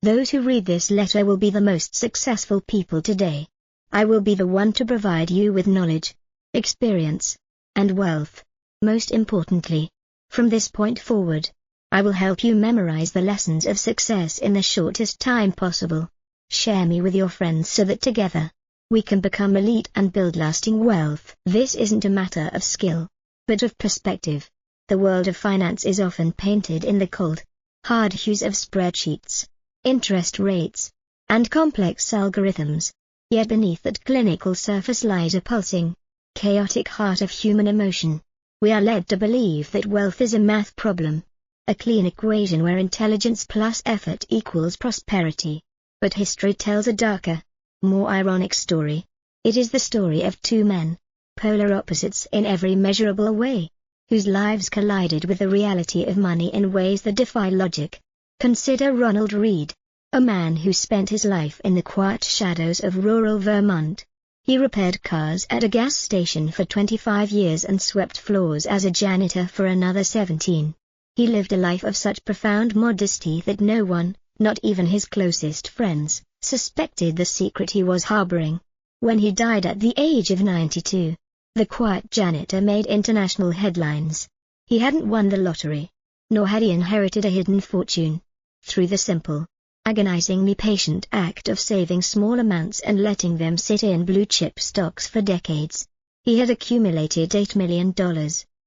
Those who read this letter will be the most successful people today. I will be the one to provide you with knowledge, experience, and wealth. Most importantly, from this point forward, I will help you memorize the lessons of success in the shortest time possible. Share me with your friends so that together, we can become elite and build lasting wealth. This isn't a matter of skill, but of perspective. The world of finance is often painted in the cold, hard hues of spreadsheets, interest rates, and complex algorithms. Yet beneath that clinical surface lies a pulsing, chaotic heart of human emotion. We are led to believe that wealth is a math problem, a clean equation where intelligence plus effort equals prosperity. But history tells a darker, more ironic story. It is the story of two men, polar opposites in every measurable way, whose lives collided with the reality of money in ways that defy logic. Consider Ronald Reed, a man who spent his life in the quiet shadows of rural Vermont. He repaired cars at a gas station for 25 years and swept floors as a janitor for another 17. He lived a life of such profound modesty that no one, not even his closest friends, suspected the secret he was harboring. When he died at the age of 92, the quiet janitor made international headlines. He hadn't won the lottery, nor had he inherited a hidden fortune. Through the simple, agonizingly patient act of saving small amounts and letting them sit in blue-chip stocks for decades, he had accumulated $8 million.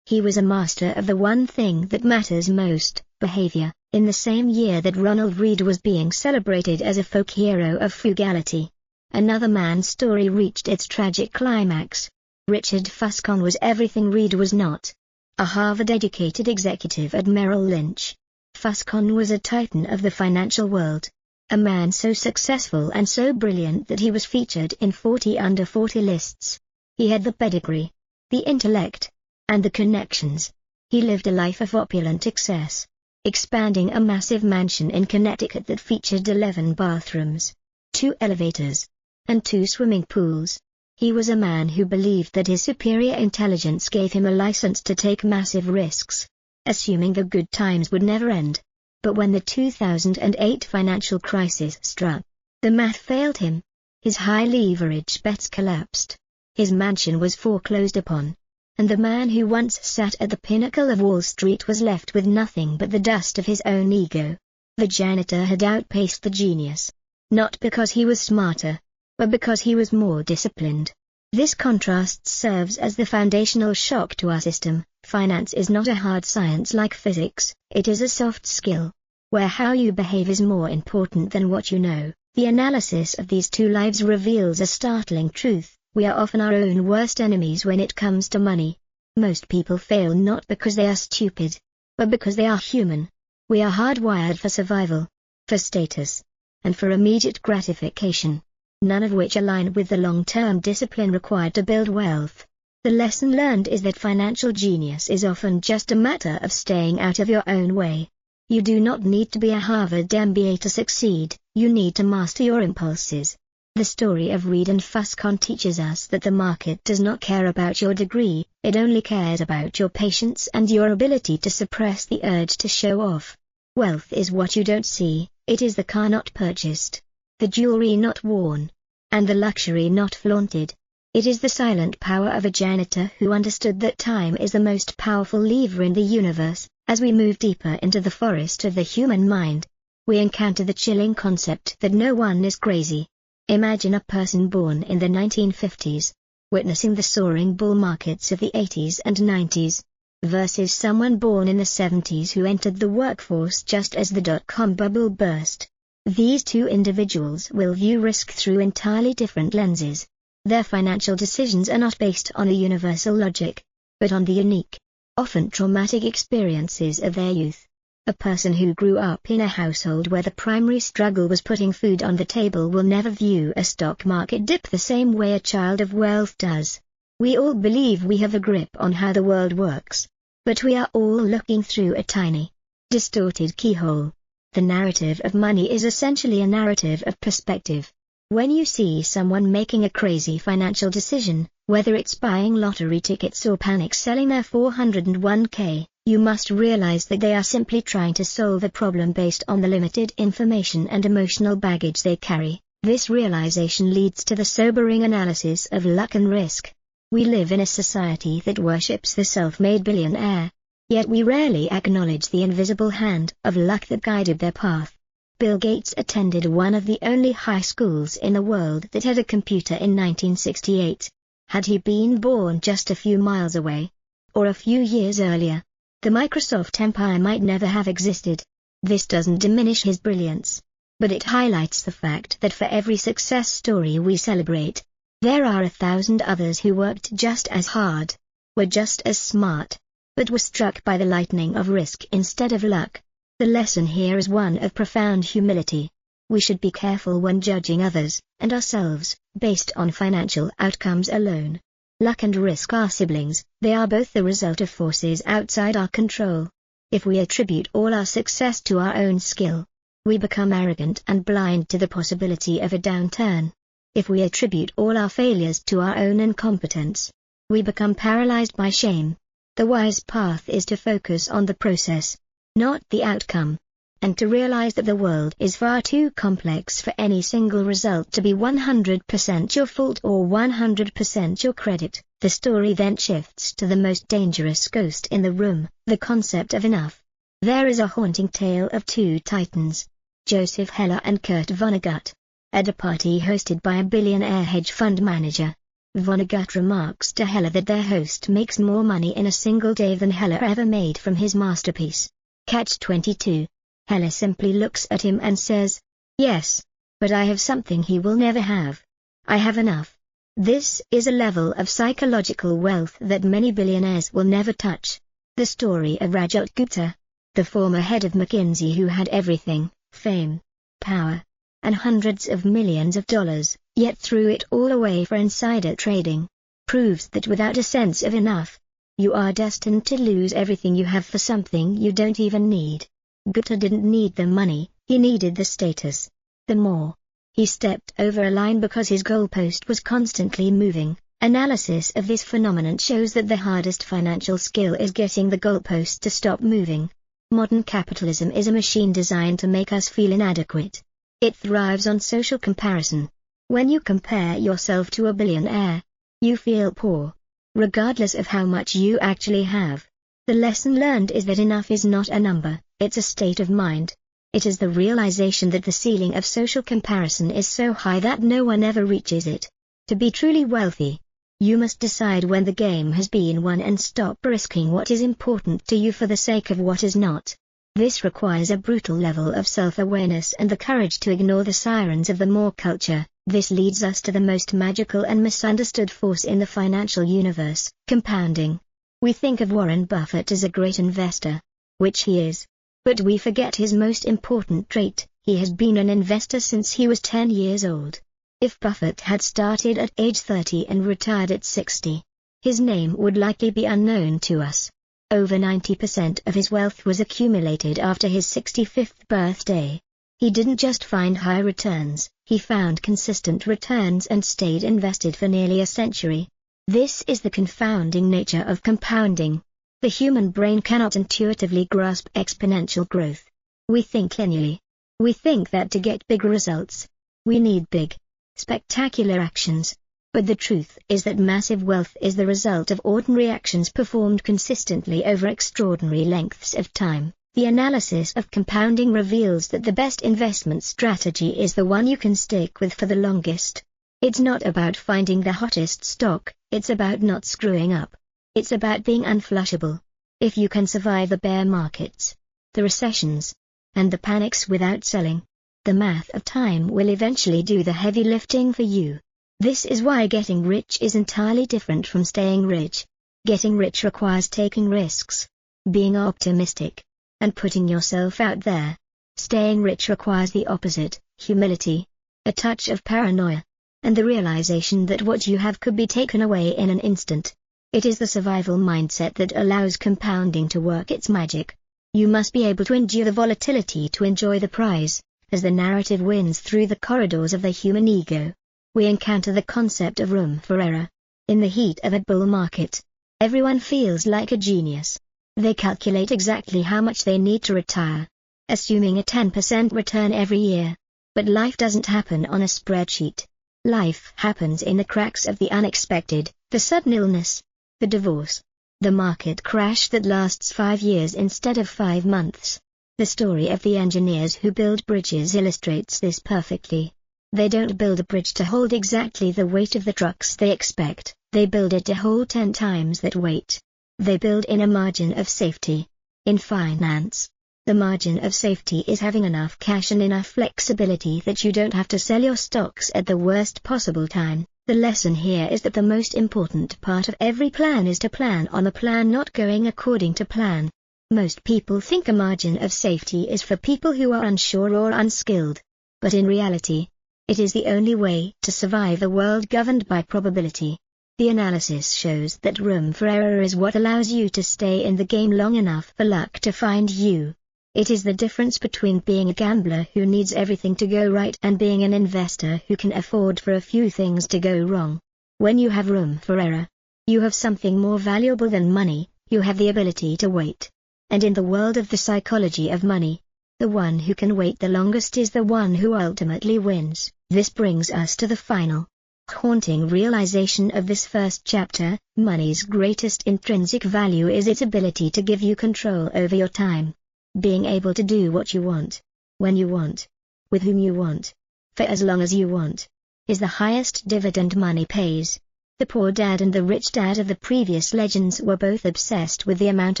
He was a master of the one thing that matters most, behavior. In the same year that Ronald Reed was being celebrated as a folk hero of frugality, another man's story reached its tragic climax. Richard Fuscon was everything Reed was not. A Harvard-educated executive at Merrill Lynch, Fuscon was a titan of the financial world, a man so successful and so brilliant that he was featured in 40 under 40 lists. He had the pedigree, the intellect, and the connections. He lived a life of opulent excess, expanding a massive mansion in Connecticut that featured 11 bathrooms, 2 elevators, and 2 swimming pools. He was a man who believed that his superior intelligence gave him a license to take massive risks, assuming the good times would never end. But when the 2008 financial crisis struck, the math failed him. His high-leverage bets collapsed. His mansion was foreclosed upon, and the man who once sat at the pinnacle of Wall Street was left with nothing but the dust of his own ego. The janitor had outpaced the genius, not because he was smarter, but because he was more disciplined. This contrast serves as the foundational shock to our system. Finance is not a hard science like physics, it is a soft skill, where how you behave is more important than what you know. The analysis of these two lives reveals a startling truth: we are often our own worst enemies when it comes to money. Most people fail not because they are stupid, but because they are human. We are hardwired for survival, for status, and for immediate gratification, none of which align with the long-term discipline required to build wealth. The lesson learned is that financial genius is often just a matter of staying out of your own way. You do not need to be a Harvard MBA to succeed, you need to master your impulses. The story of Reed and Fuscon teaches us that the market does not care about your degree, it only cares about your patience and your ability to suppress the urge to show off. Wealth is what you don't see, it is the car not purchased, the jewelry not worn, and the luxury not flaunted. It is the silent power of a janitor who understood that time is the most powerful lever in the universe. As we move deeper into the forest of the human mind, we encounter the chilling concept that no one is crazy. Imagine a person born in the 1950s, witnessing the soaring bull markets of the 80s and 90s, versus someone born in the 70s who entered the workforce just as the dot-com bubble burst. These two individuals will view risk through entirely different lenses. Their financial decisions are not based on a universal logic, but on the unique, often traumatic experiences of their youth. A person who grew up in a household where the primary struggle was putting food on the table will never view a stock market dip the same way a child of wealth does. We all believe we have a grip on how the world works, but we are all looking through a tiny, distorted keyhole. The narrative of money is essentially a narrative of perspective. When you see someone making a crazy financial decision, whether it's buying lottery tickets or panic selling their 401k, You must realize that they are simply trying to solve a problem based on the limited information and emotional baggage they carry. This realization leads to the sobering analysis of luck and risk. We live in a society that worships the self-made billionaire. Yet we rarely acknowledge the invisible hand of luck that guided their path. Bill Gates attended one of the only high schools in the world that had a computer in 1968. Had he been born just a few miles away, or a few years earlier, the Microsoft empire might never have existed. This doesn't diminish his brilliance, but it highlights the fact that for every success story we celebrate, there are 1,000 others who worked just as hard, were just as smart, but were struck by the lightning of risk instead of luck. The lesson here is one of profound humility. We should be careful when judging others, and ourselves, based on financial outcomes alone. Luck and risk are siblings, they are both the result of forces outside our control. If we attribute all our success to our own skill, we become arrogant and blind to the possibility of a downturn. If we attribute all our failures to our own incompetence, we become paralyzed by shame. The wise path is to focus on the process, not the outcome, and to realize that the world is far too complex for any single result to be 100% your fault or 100% your credit. The story then shifts to the most dangerous ghost in the room, the concept of enough. There is a haunting tale of two titans, Joseph Heller and Kurt Vonnegut, at a party hosted by a billionaire hedge fund manager. Vonnegut remarks to Heller that their host makes more money in a single day than Heller ever made from his masterpiece. Catch-22. Heller simply looks at him and says, "Yes, but I have something he will never have. I have enough." This is a level of psychological wealth that many billionaires will never touch. The story of Rajat Gupta, the former head of McKinsey who had everything, fame, power, and hundreds of millions of dollars, yet threw it all away for insider trading, proves that without a sense of enough, you are destined to lose everything you have for something you don't even need. Gupta didn't need the money, he needed the status. The more. He stepped over a line because his goalpost was constantly moving. Analysis of this phenomenon shows that the hardest financial skill is getting the goalpost to stop moving. Modern capitalism is a machine designed to make us feel inadequate. It thrives on social comparison. When you compare yourself to a billionaire, you feel poor, regardless of how much you actually have. The lesson learned is that enough is not a number, it's a state of mind. It is the realization that the ceiling of social comparison is so high that no one ever reaches it. To be truly wealthy, you must decide when the game has been won and stop risking what is important to you for the sake of what is not. This requires a brutal level of self-awareness and the courage to ignore the sirens of the more culture. This leads us to the most magical and misunderstood force in the financial universe, compounding. We think of Warren Buffett as a great investor, which he is. But we forget his most important trait: he has been an investor since he was 10 years old. If Buffett had started at age 30 and retired at 60, his name would likely be unknown to us. Over 90% of his wealth was accumulated after his 65th birthday. He didn't just find high returns, he found consistent returns and stayed invested for nearly a century. This is the confounding nature of compounding. The human brain cannot intuitively grasp exponential growth. We think linearly. We think that to get big results, we need big, spectacular actions. But the truth is that massive wealth is the result of ordinary actions performed consistently over extraordinary lengths of time. The analysis of compounding reveals that the best investment strategy is the one you can stick with for the longest. It's not about finding the hottest stock, it's about not screwing up. It's about being unflushable. If you can survive the bear markets, the recessions, and the panics without selling, the math of time will eventually do the heavy lifting for you. This is why getting rich is entirely different from staying rich. Getting rich requires taking risks, being optimistic, and putting yourself out there. Staying rich requires the opposite: humility, a touch of paranoia, and the realization that what you have could be taken away in an instant. It is the survival mindset that allows compounding to work its magic. You must be able to endure the volatility to enjoy the prize. As the narrative winds through the corridors of the human ego, we encounter the concept of room for error. In the heat of a bull market, everyone feels like a genius. They calculate exactly how much they need to retire, assuming a 10% return every year. But life doesn't happen on a spreadsheet. Life happens in the cracks of the unexpected, the sudden illness, the divorce, the market crash that lasts 5 years instead of 5 months. The story of the engineers who build bridges illustrates this perfectly. They don't build a bridge to hold exactly the weight of the trucks they expect, they build it to hold 10 times that weight. They build in a margin of safety. In finance, the margin of safety is having enough cash and enough flexibility that you don't have to sell your stocks at the worst possible time. The lesson here is that the most important part of every plan is to plan on the plan not going according to plan. Most people think a margin of safety is for people who are unsure or unskilled. But in reality, it is the only way to survive a world governed by probability. The analysis shows that room for error is what allows you to stay in the game long enough for luck to find you. It is the difference between being a gambler who needs everything to go right and being an investor who can afford for a few things to go wrong. When you have room for error, you have something more valuable than money, you have the ability to wait. And in the world of the psychology of money, the one who can wait the longest is the one who ultimately wins. This brings us to the final, haunting realization of this first chapter. Money's greatest intrinsic value is its ability to give you control over your time. Being able to do what you want, when you want, with whom you want, for as long as you want, is the highest dividend money pays. The poor dad and the rich dad of the previous legends were both obsessed with the amount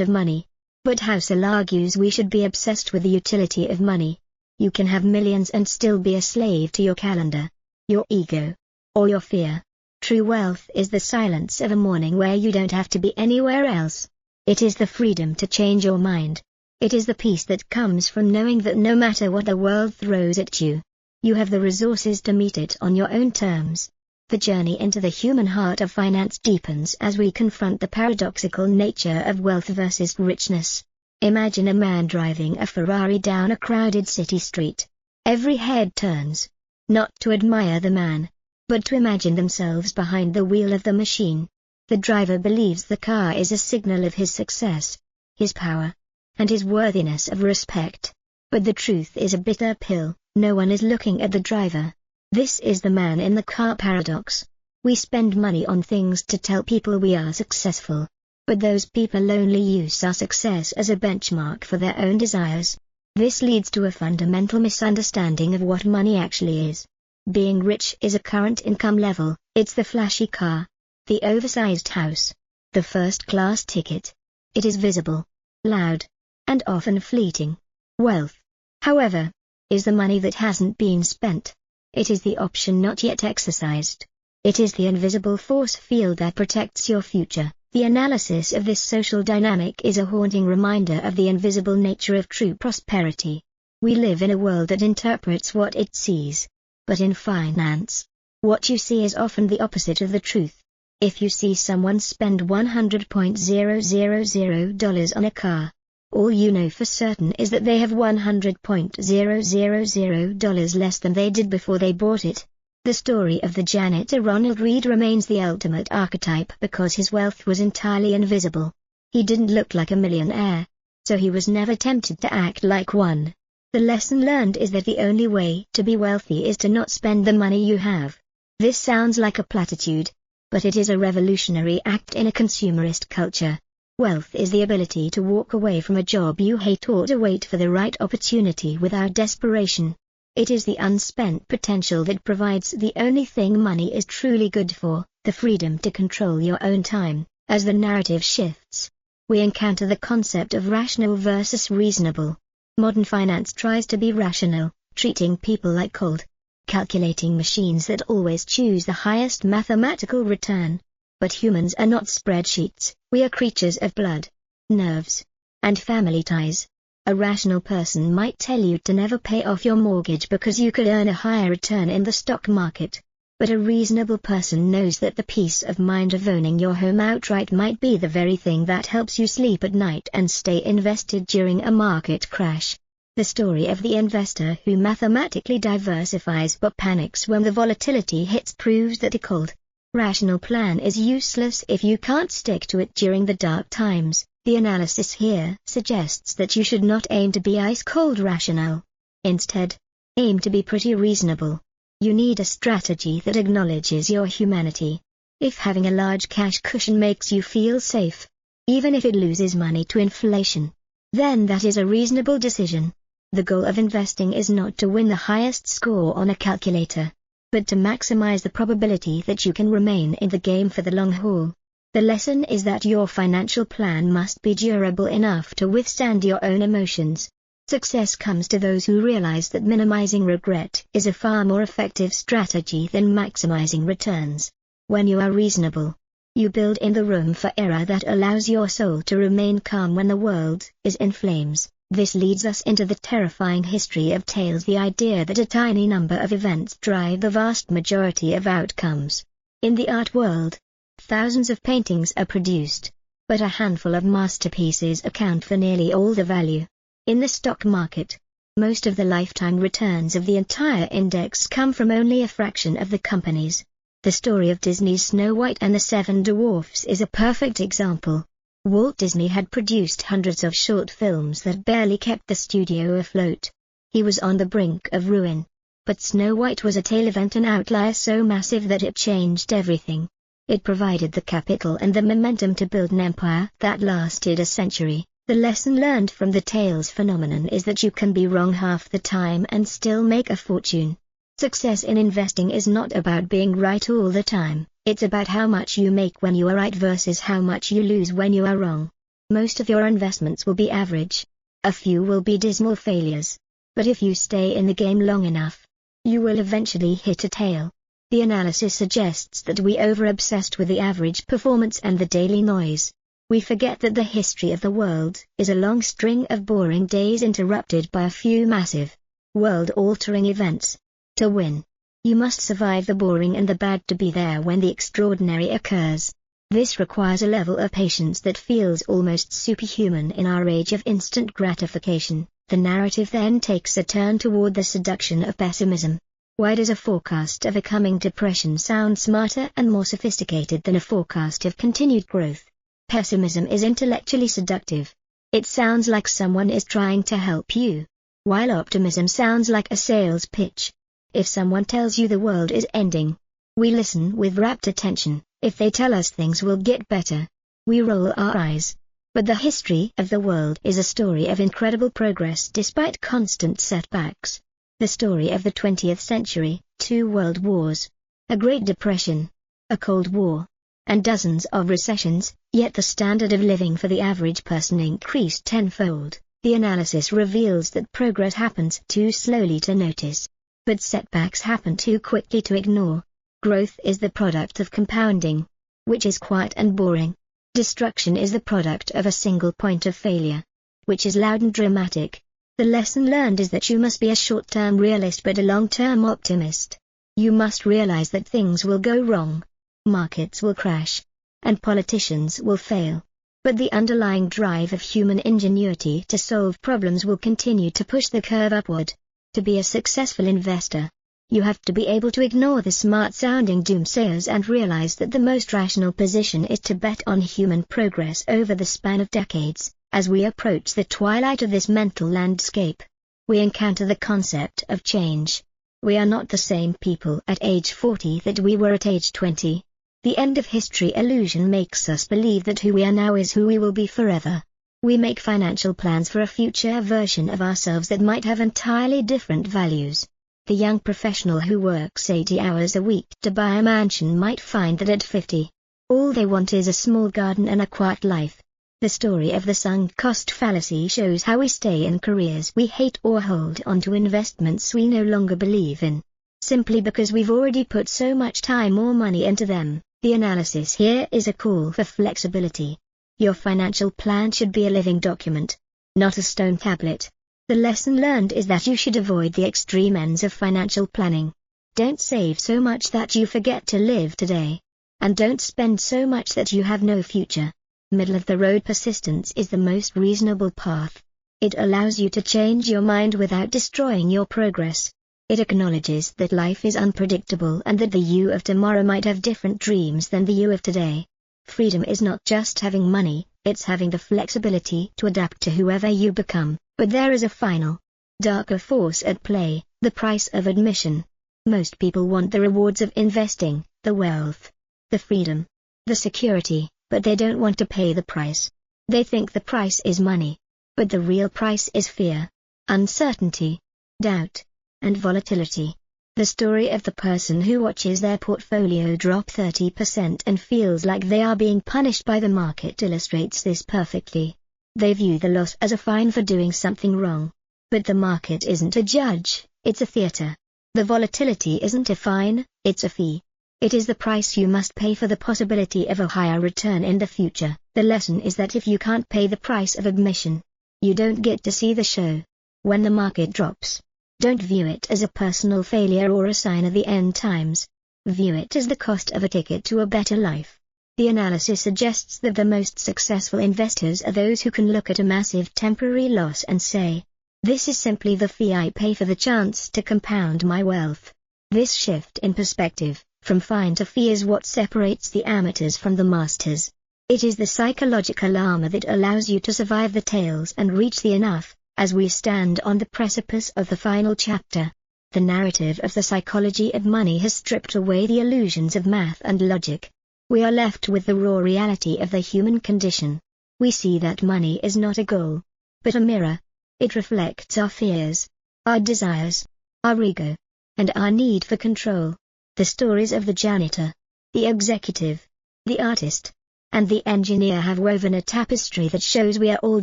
of money. But Husserl argues we should be obsessed with the utility of money. You can have millions and still be a slave to your calendar, your ego, or your fear. True wealth is the silence of a morning where you don't have to be anywhere else. It is the freedom to change your mind. It is the peace that comes from knowing that no matter what the world throws at you, you have the resources to meet it on your own terms. The journey into the human heart of finance deepens as we confront the paradoxical nature of wealth versus richness. Imagine a man driving a Ferrari down a crowded city street. Every head turns, not to admire the man, but to imagine themselves behind the wheel of the machine. The driver believes the car is a signal of his success, his power, and his worthiness of respect. But the truth is a bitter pill, no one is looking at the driver. This is the man in the car paradox. We spend money on things to tell people we are successful. But those people only use our success as a benchmark for their own desires. This leads to a fundamental misunderstanding of what money actually is. Being rich is a current income level, it's the flashy car, the oversized house, the first-class ticket. It is visible, loud, and often fleeting. Wealth, however, is the money that hasn't been spent. It is the option not yet exercised. It is the invisible force field that protects your future. The analysis of this social dynamic is a haunting reminder of the invisible nature of true prosperity. We live in a world that interprets what it sees. But in finance, what you see is often the opposite of the truth. If you see someone spend $100,000 on a car, all you know for certain is that they have $100,000 less than they did before they bought it. The story of the janitor Ronald remains the ultimate archetype because his wealth was entirely invisible. He didn't look like a millionaire, so he was never tempted to act like one. The lesson learned is that the only way to be wealthy is to not spend the money you have. This sounds like a platitude, but it is a revolutionary act in a consumerist culture. Wealth is the ability to walk away from a job you hate or to wait for the right opportunity without desperation. It is the unspent potential that provides the only thing money is truly good for, the freedom to control your own time. As the narrative shifts, we encounter the concept of rational versus reasonable. Modern finance tries to be rational, treating people like cold, calculating machines that always choose the highest mathematical return. But humans are not spreadsheets, we are creatures of blood, nerves, and family ties. A rational person might tell you to never pay off your mortgage because you could earn a higher return in the stock market. But a reasonable person knows that the peace of mind of owning your home outright might be the very thing that helps you sleep at night and stay invested during a market crash. The story of the investor who mathematically diversifies but panics when the volatility hits proves that Decode rational plan is useless if you can't stick to it during the dark times. The analysis here suggests that you should not aim to be ice-cold rational. Instead, aim to be pretty reasonable. You need a strategy that acknowledges your humanity. If having a large cash cushion makes you feel safe, even if it loses money to inflation, then that is a reasonable decision. The goal of investing is not to win the highest score on a calculator, but to maximize the probability that you can remain in the game for the long haul. The lesson is that your financial plan must be durable enough to withstand your own emotions. Success comes to those who realize that minimizing regret is a far more effective strategy than maximizing returns. When you are reasonable, you build in the room for error that allows your soul to remain calm when the world is in flames. This leads us into the terrifying history of tales, the idea that a tiny number of events drive the vast majority of outcomes. In the art world, thousands of paintings are produced, but a handful of masterpieces account for nearly all the value. In the stock market, most of the lifetime returns of the entire index come from only a fraction of the companies. The story of Disney's Snow White and the Seven Dwarfs is a perfect example. Walt Disney had produced hundreds of short films that barely kept the studio afloat. He was on the brink of ruin. But Snow White was a tale event, an outlier so massive that it changed everything. It provided the capital and the momentum to build an empire that lasted a century. The lesson learned from the tales phenomenon is that you can be wrong half the time and still make a fortune. Success in investing is not about being right all the time, it's about how much you make when you are right versus how much you lose when you are wrong. Most of your investments will be average. A few will be dismal failures. But if you stay in the game long enough, you will eventually hit a tail. The analysis suggests that we over-obsessed with the average performance and the daily noise. We forget that the history of the world is a long string of boring days interrupted by a few massive, world-altering events. To win, you must survive the boring and the bad to be there when the extraordinary occurs. This requires a level of patience that feels almost superhuman in our age of instant gratification. The narrative then takes a turn toward the seduction of pessimism. Why does a forecast of a coming depression sound smarter and more sophisticated than a forecast of continued growth? Pessimism is intellectually seductive. It sounds like someone is trying to help you, while optimism sounds like a sales pitch. If someone tells you the world is ending, we listen with rapt attention. If they tell us things will get better, we roll our eyes. But the history of the world is a story of incredible progress despite constant setbacks. The story of the 20th century, 2 world wars, a Great Depression, a Cold War, and dozens of recessions, yet the standard of living for the average person increased tenfold. The analysis reveals that progress happens too slowly to notice, but setbacks happen too quickly to ignore. Growth is the product of compounding, which is quiet and boring. Destruction is the product of a single point of failure, which is loud and dramatic. The lesson learned is that you must be a short-term realist but a long-term optimist. You must realize that things will go wrong, markets will crash, and politicians will fail. But the underlying drive of human ingenuity to solve problems will continue to push the curve upward. To be a successful investor, you have to be able to ignore the smart-sounding doomsayers and realize that the most rational position is to bet on human progress over the span of decades. As we approach the twilight of this mental landscape, we encounter the concept of change. We are not the same people at age 40 that we were at age 20. The end of history illusion makes us believe that who we are now is who we will be forever. We make financial plans for a future version of ourselves that might have entirely different values. The young professional who works 80 hours a week to buy a mansion might find that at 50, all they want is a small garden and a quiet life. The story of the sunk cost fallacy shows how we stay in careers we hate or hold on to investments we no longer believe in, simply because we've already put so much time or money into them. The analysis here is a call for flexibility. Your financial plan should be a living document, not a stone tablet. The lesson learned is that you should avoid the extreme ends of financial planning. Don't save so much that you forget to live today, and don't spend so much that you have no future. Middle-of-the-road persistence is the most reasonable path. It allows you to change your mind without destroying your progress. It acknowledges that life is unpredictable and that the you of tomorrow might have different dreams than the you of today. Freedom is not just having money, it's having the flexibility to adapt to whoever you become. But there is a final, darker force at play, the price of admission. Most people want the rewards of investing, the wealth, the freedom, the security, but they don't want to pay the price. They think the price is money. But the real price is fear, uncertainty, doubt, and volatility. The story of the person who watches their portfolio drop 30% and feels like they are being punished by the market illustrates this perfectly. They view the loss as a fine for doing something wrong. But the market isn't a judge, it's a theater. The volatility isn't a fine, it's a fee. It is the price you must pay for the possibility of a higher return in the future. The lesson is that if you can't pay the price of admission, you don't get to see the show. When the market drops, don't view it as a personal failure or a sign of the end times. View it as the cost of a ticket to a better life. The analysis suggests that the most successful investors are those who can look at a massive temporary loss and say, "This is simply the fee I pay for the chance to compound my wealth." This shift in perspective, from fine to fee, is what separates the amateurs from the masters. It is the psychological armor that allows you to survive the tails and reach the enough. As we stand on the precipice of the final chapter, the narrative of the psychology of money has stripped away the illusions of math and logic. We are left with the raw reality of the human condition. We see that money is not a goal, but a mirror. It reflects our fears, our desires, our ego, and our need for control. The stories of the janitor, the executive, the artist, and the engineer have woven a tapestry that shows we are all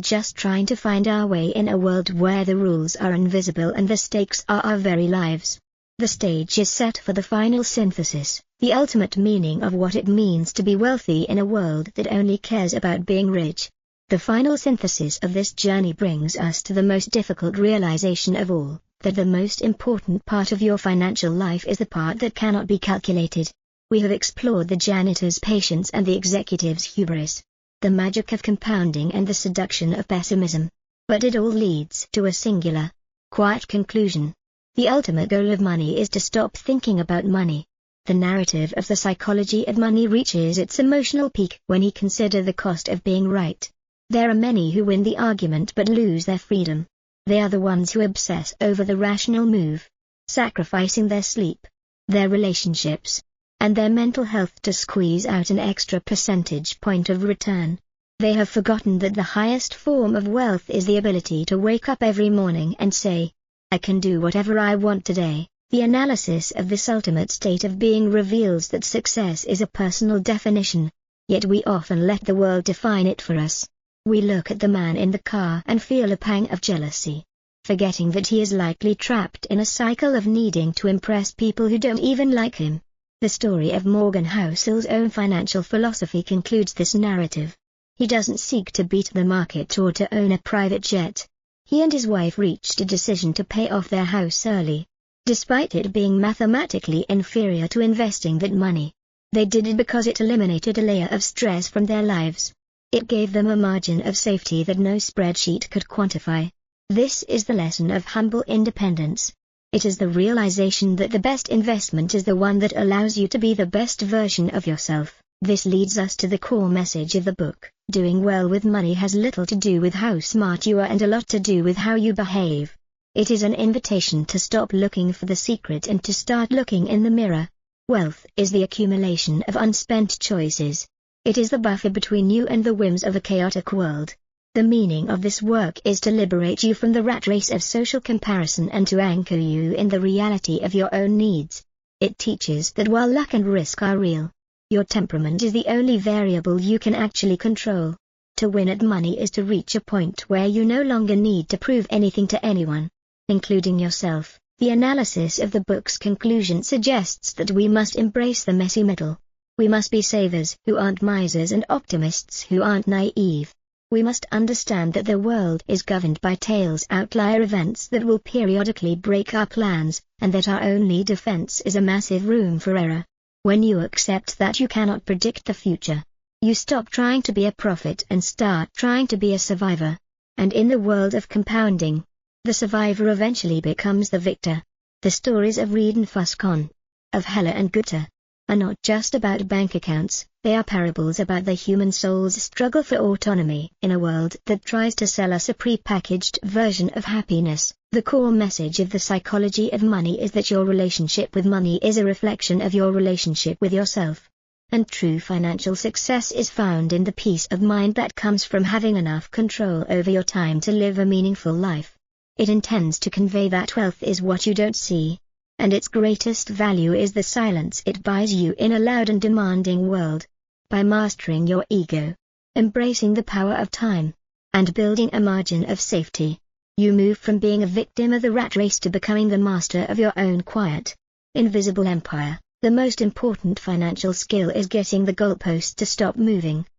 just trying to find our way in a world where the rules are invisible and the stakes are our very lives. The stage is set for the final synthesis, the ultimate meaning of what it means to be wealthy in a world that only cares about being rich. The final synthesis of this journey brings us to the most difficult realization of all, that the most important part of your financial life is the part that cannot be calculated. We have explored the janitor's patience and the executive's hubris, the magic of compounding and the seduction of pessimism. But it all leads to a singular, quiet conclusion. The ultimate goal of money is to stop thinking about money. The narrative of the psychology of money reaches its emotional peak when you consider the cost of being right. There are many who win the argument but lose their freedom. They are the ones who obsess over the rational move, sacrificing their sleep, their relationships, and their mental health to squeeze out an extra percentage point of return. They have forgotten that the highest form of wealth is the ability to wake up every morning and say, "I can do whatever I want today." The analysis of this ultimate state of being reveals that success is a personal definition, yet we often let the world define it for us. We look at the man in the car and feel a pang of jealousy, forgetting that he is likely trapped in a cycle of needing to impress people who don't even like him. The story of Morgan Housel's own financial philosophy concludes this narrative. He doesn't seek to beat the market or to own a private jet. He and his wife reached a decision to pay off their house early, despite it being mathematically inferior to investing that money. They did it because it eliminated a layer of stress from their lives. It gave them a margin of safety that no spreadsheet could quantify. This is the lesson of humble independence. It is the realization that the best investment is the one that allows you to be the best version of yourself. This leads us to the core message of the book. Doing well with money has little to do with how smart you are and a lot to do with how you behave. It is an invitation to stop looking for the secret and to start looking in the mirror. Wealth is the accumulation of unspent choices. It is the buffer between you and the whims of a chaotic world. The meaning of this work is to liberate you from the rat race of social comparison and to anchor you in the reality of your own needs. It teaches that while luck and risk are real, your temperament is the only variable you can actually control. To win at money is to reach a point where you no longer need to prove anything to anyone, including yourself. The analysis of the book's conclusion suggests that we must embrace the messy middle. We must be savers who aren't misers and optimists who aren't naive. We must understand that the world is governed by tails, outlier events that will periodically break our plans, and that our only defense is a massive room for error. When you accept that you cannot predict the future, you stop trying to be a prophet and start trying to be a survivor. And in the world of compounding, the survivor eventually becomes the victor. The stories of Reed and Fuscon, of Heller and Gutter, are not just about bank accounts, they are parables about the human soul's struggle for autonomy in a world that tries to sell us a pre-packaged version of happiness. The core message of the psychology of money is that your relationship with money is a reflection of your relationship with yourself. And true financial success is found in the peace of mind that comes from having enough control over your time to live a meaningful life. It intends to convey that wealth is what you don't see, and its greatest value is the silence it buys you in a loud and demanding world. By mastering your ego, embracing the power of time, and building a margin of safety, you move from being a victim of the rat race to becoming the master of your own quiet, invisible empire. The most important financial skill is getting the goalpost to stop moving.